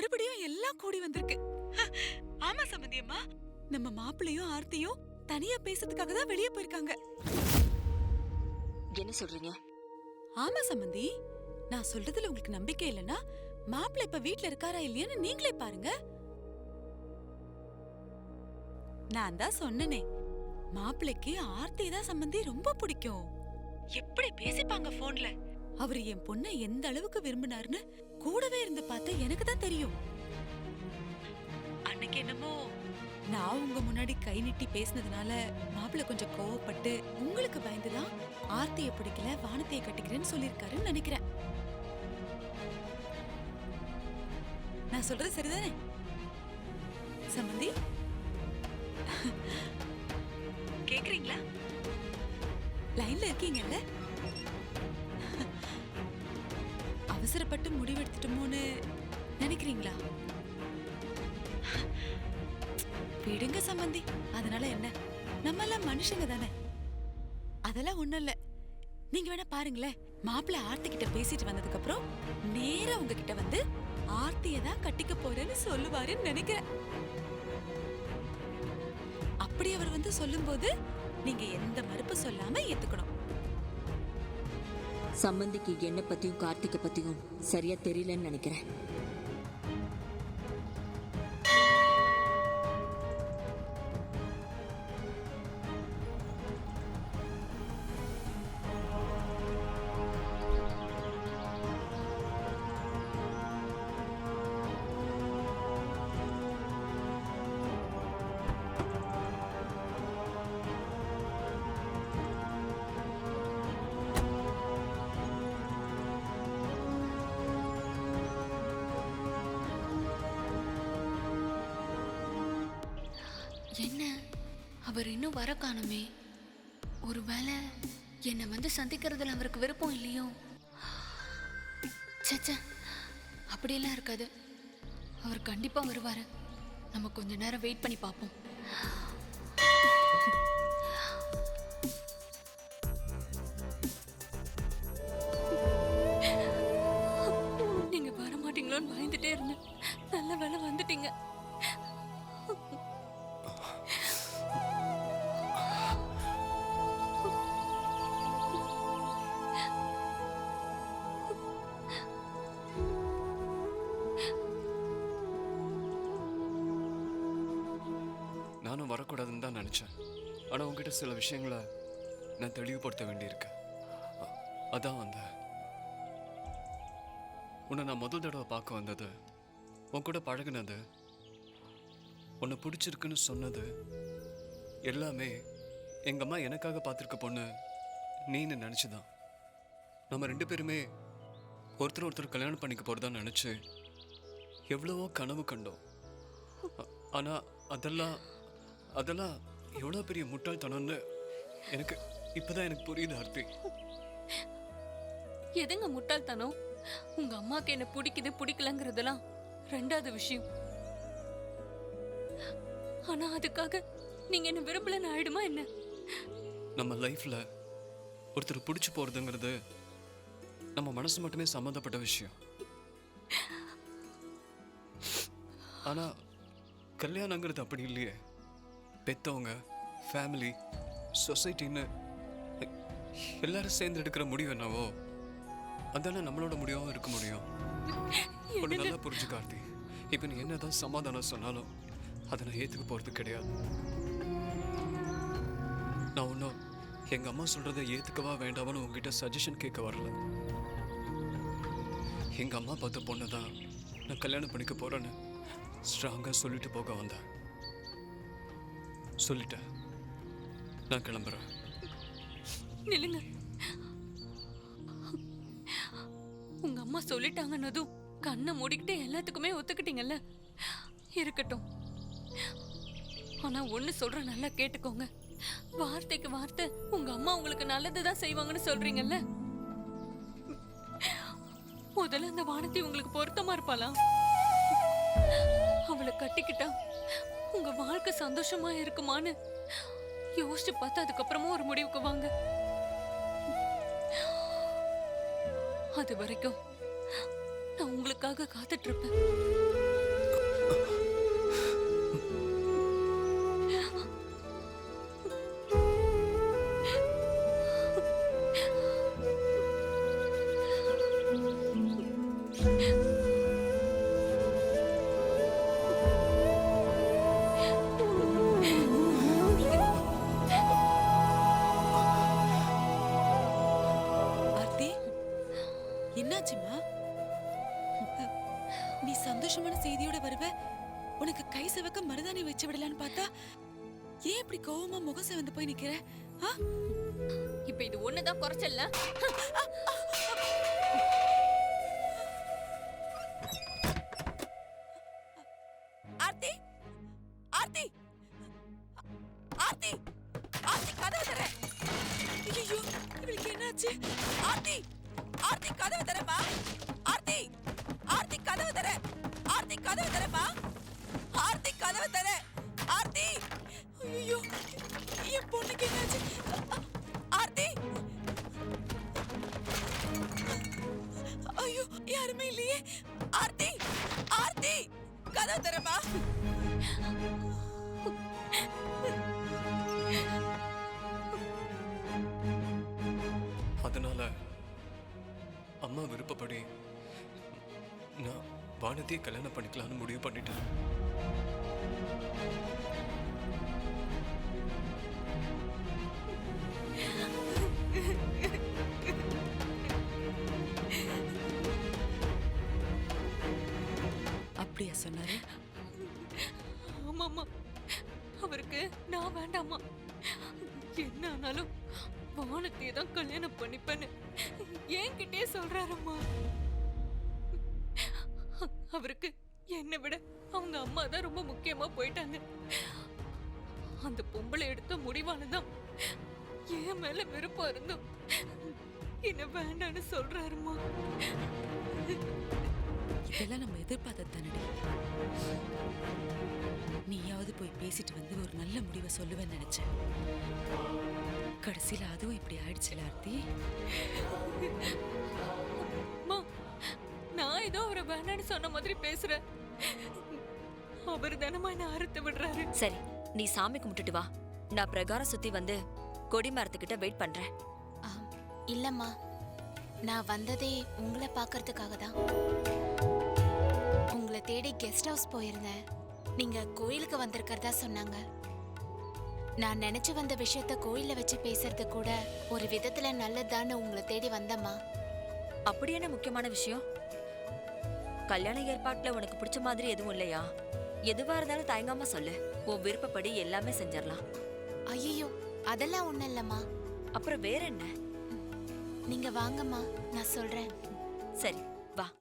மறுபடியும் எல்லாம் கூடி வந்திருக்கு. ஆமா சம்பந்தி அம்மா, நம்ம மாப்பிள்ளையும் ஆர்த்தியும் தனியா பேசுறதுக்காக தான் வெளியே போயிருக்காங்க. என்ன சொல்றீங்க? ஆமா சம்பந்தி, நான் சொல்றதுல உங்களுக்கு நம்பிக்கை இல்லைன்னா மாப்பிள்ளை இப்ப வீட்ல இருக்காரா இல்லையான்னு நீங்களே பாருங்க. நான் தான் சொன்னனே, மாப்பிள்ளைக்கு ஆர்த்தி தான் சம்பந்தி ரொம்ப பிடிக்கும். எப்படி பேசிப்பாங்க போன்ல. அவரு என் பொண்ணை எந்த அளவுக்கு விரும்பினாருன்னு கூடவே இருந்து பார்த்த எனக்கு தான் தெரியும். அன்னைக்கு என்னமோ நான் உங்க முன்னாடி கை நீட்டி பேசினதுனால மாப்பிள்ளை கொஞ்சம் கோவப்பட்டு உங்களுக்கு பயந்துதான் ஆர்த்தியை பிடிக்கல வானத்தையை கட்டிக்கிறேன்னு சொல்லிருக்காருன்னு நினைக்கிறேன். நான் சொல்றது சரிதானே சம்பந்தி? கேக்குறீங்களா? லைன்ல இருக்கீங்கல்ல? அவசரப்பட்டு முடிவெடுத்துட்டோமோன்னு நினைக்கிறீங்களா? விடுங்க சம்பந்தி, அதனால என்ன, நம்ம எல்லாம் மனுஷங்க தானே, அதெல்லாம் ஒண்ணும் இல்ல. நீங்க வேணா பாருங்களேன், மாப்பிள்ளை ஆர்த்தி கிட்ட பேசிட்டு வந்ததுக்கு அப்புறம் நேரா உங்ககிட்ட வந்து ஆர்த்தியை தான் கட்டிக்க போறேன்னு சொல்லுவாருன்னு நினைக்கிறேன். அப்படி அவர் வந்து சொல்லும்போது நீங்க எந்த மறுப்பு சொல்லாம ஏத்துக்கணும். சம்பந்திக்கு என்ன பத்தியும் கார்த்திகை பத்தியும் சரியா தெரியலன்னு நினைக்கிறேன். என்ன அவர் இன்னும் வர காணுமே? ஒருவேளை என்னை வந்து சந்திக்கிறதுல அவருக்கு விருப்பம் இல்லையோ? சச்சா, அப்படியெல்லாம் இருக்காது. அவர் கண்டிப்பா வருவாரு. நம்ம கொஞ்ச நேரம் வெயிட் பண்ணி பார்ப்போம். நீங்க வர மாட்டீங்களோன்னு பயந்துட்டே இருந்தேன். நல்ல வேளை வந்துட்டீங்க. நானும் வரக்கூடாதுன்னு தான் நினச்சேன். ஆனால் உங்ககிட்ட சில விஷயங்களை நான் தெளிவுபடுத்த வேண்டியிருக்கு. அதான் வந்தேன். உன்னை நான் முதல் தடவை பார்க்க வந்தது, உன் கூட பழகினது, உன்னை பிடிச்சிருக்குன்னு சொன்னது எல்லாமே எங்கள் அம்மா எனக்காக பார்த்துருக்க பொண்ணு நீன்னு நினச்சிதான். நம்ம ரெண்டு பேருமே ஒருத்தர் ஒருத்தர் கல்யாணம் பண்ணிக்க போகிறதா நினச்சி எவ்வளவோ கனவு கண்டோம். ஆனால் அதெல்லாம் எவ்வளோ பெரிய முட்டாள்தனம்னு எனக்கு இப்போதான் எனக்கு புரியுது ஆர்த்தி. எதுங்க முட்டாள்தனம்? உங்க அம்மாக்கு என்ன பிடிக்குது பிடிக்கலங்கிறதெல்லாம் ரெண்டாவது விஷயம். ஆனா அதுக்காக நீங்க என்ன விரும்பலன்னு ஆயிடுமா என்ன? நம்ம லைஃப்ல ஒருத்தர் பிடிச்சி போறதுங்கிறது நம்ம மனசு மட்டுமே சம்மந்தப்பட்ட விஷயம். ஆனா கல்யாணங்கிறது அப்படி இல்லையே. பெத்தவங்க, ஃபேமிலி, சொசைட்டின்னு எல்லாரும் சேர்ந்து எடுக்கிற முடிவு என்னவோ அதான நம்மளோட முடிவாகவும் இருக்க முடியும். ஒன்று நல்லா புரிஞ்சு கார்த்தி, இப்போ நீ என்னதான் சமாதானம் சொன்னாலும் அதை நான் ஏற்றுக்க போகிறது கிடையாது. நான் ஒன்றும் எங்கள் அம்மா சொல்கிறத ஏற்றுக்கவா வேண்டாமான்னு உங்ககிட்ட சஜஷன் கேட்க வரல. எங்கள் அம்மா பார்த்த பொண்ணை தான் நான் கல்யாணம் பண்ணிக்க போகிறேன்னு ஸ்ட்ராங்காக சொல்லிட்டு போக வந்தேன். சொல்லிட்டேன், நான் கிளம்புறேன். நில்லுங்க. உங்க அம்மா சொல்லிட்டாங்கன்னதும் கண்ணை மூடிக்கிட்டு எல்லாத்துக்குமே ஒத்துக்கிட்டீங்கல்ல, இருக்கட்டும். ஆனா ஒண்ணு சொல்ற, நல்லா கேட்டுக்கோங்க. வார்த்தைக்கு வார்த்தை உங்க அம்மா உங்களுக்கு நல்லதுதான் செய்வாங்கன்னு சொல்றீங்கல்ல. முதல்ல அந்த வானத்தை உங்களுக்கு பொருத்தமா இருப்பாளா? அவளை கட்டிக்கிட்டா உங்க வாழ்க்கை சந்தோஷமா இருக்குமான்னு யோசிச்சு பார்த்து அதுக்கப்புறமா ஒரு முடிவுக்கு வாங்க. அது வரைக்கும் நான் உங்களுக்காக காத்துட்டு இருப்பேன். சந்தோஷமான செய்தியோட வருவ. உனக்கு கை சிவக்க மருதாணி வச்சு விடலான்னு பார்த்தா ஏன் இப்படி கோவமா முகம் சிவந்து போய் நிக்கிற? ஆ? இப்ப இது ஒண்ணுதான் குறைச்சல்ல. ஆர்த்தி, ஆர்த்தி, ஆர்த்தி, ஆர்த்தி கதவு தர. ஐயோ, இவளுக்கு என்னாச்சு? ஆர்த்தி, ஆர்த்தி கதவு தரமா? ஆர்த்தி, ஆர்த்தி கதவு தர. ஆர்த்தி கதவு தரமா? ஆர்த்தி கதவு தர. ஆர்த்தி, ஐயோ, என் பொண்ணுக்கு என்னாச்சு? ஆர்த்தி, ஐயோ, யாருமே இல்லையே. ஆர்த்தி, ஆர்த்தி கதவு தரமா? அதனால அம்மா விருப்பப்படி நான் வானதியை கல்யாணம் பண்ணிக்கலாம்னு முடிவு பண்ணிட்டேன். அப்படியா சொன்னாரு? ஆமாம்மா, அவருக்கு நான் வேண்டாமா. என்ன ஆனாலும் வானத்தையே தான் கல்யாணம் பண்ணிப்பேன்னு என்கிட்டயே சொல்றாரம்மா. அவருக்கு என்னை விட அவங்க அம்மா தான் ரொம்ப முக்கியமா போயிட்டாங்க. அந்த பொம்பளை எடுத்த முடிவானதான் என் மேல விருப்பம் இருந்தும் என்ன வேண்டான்னு சொல்றாருமா. இதெல்லாம் நம்ம எதிர்பார்த்தது தானடி. நீயாவது போய் பேசிட்டு வந்து ஒரு நல்ல முடிவை சொல்லுவேன்னு நினைச்சேன். கடைசியில அதுவும் இப்படி ஆயிடுச்சுல ஆர்த்தி. அம்மா, நான் ஏதோ அவரை வேண்டான்னு சொன்ன மாதிரி பேசுறேன். அவர் தானமா என்ன அறுத்து விடுறாரு. சரி, நீ சாமி கும்பிட்டுட்டு வா. நான் பிரகாரம் சுத்தி வந்து கொடி மரத்துக்கிட்ட வெயிட் பண்றேன். இல்லம்மா, நான் வந்ததே உங்களை பார்க்கறதுக்காக தான். உங்களை தேடி கெஸ்ட் ஹவுஸ் போயிருந்தேன். நீங்க கோயிலுக்கு வந்திருக்கிறதா சொன்னாங்க. நான் நினைச்சு வந்த விஷயத்த கோயில்ல வச்சு பேசுறது கூட ஒரு விதத்துல நல்லதான்னு உங்களை தேடி வந்தம்மா. அப்படி என்ன முக்கியமான விஷயம்? கல்யாண ஏற்பாட்டுல உனக்கு பிடிச்ச மாதிரி எதுவும் இல்லையா? எதுவா இருந்தாலும் தயங்காம சொல்லு. உன் விருப்பப்படி எல்லாமே செஞ்சிடலாம். ஐயோ, அதெல்லாம் ஒண்ணும் இல்லம்மா. அப்புறம் வேற என்ன? நீங்க வாங்கம்மா, நான் சொல்றேன். சரி,